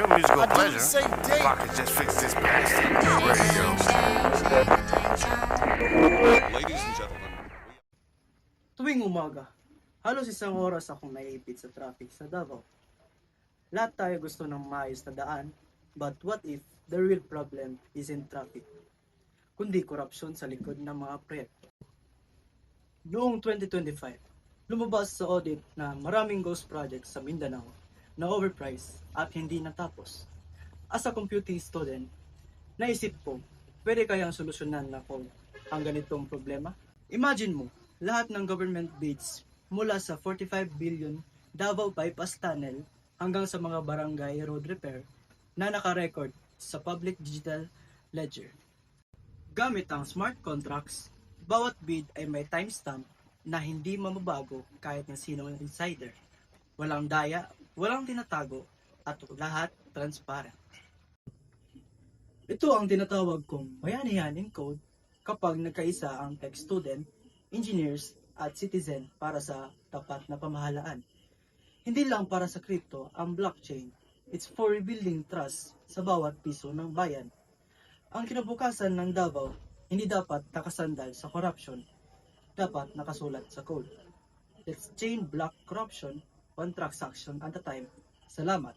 your musical I do the pleasure, same thing. if I could just fix this plastic radio. Ladies and gentlemen, Tuwing umaga, halos isang oras akong naiipit sa traffic sa Davao. Lahat tayo gusto ng maayos na daan, but what if the real problem isn't traffic, kundi korupsyon sa likod ng mga proyekto? Noong 2025, lumabas sa audit na maraming ghost projects sa Mindanao na overpriced at hindi natapos. As a computing student, naisip ko, pwede kayang solusyonan na ko ang ganitong problema? Imagine mo, lahat ng government bids mula sa 45 billion Davao Bypass Tunnel hanggang sa mga barangay road repair na nakarecord sa public digital ledger. Gamit ang smart contracts, bawat bid ay may timestamp na hindi mamabago kahit ng sino ang insider. Walang daya, walang tinatago, at lahat transparent. Ito ang tinatawag kong bayanihan in code kapag nagkaisa ang tech student, engineers, at citizen para sa tapat na pamahalaan. Hindi lang para sa crypto ang blockchain, it's for rebuilding trust sa bawat piso ng bayan. Ang kinabukasan ng Davao hindi dapat nakasandal sa corruption, dapat nakasulat sa code. Let's chain block corruption one transaction at a time. Salamat.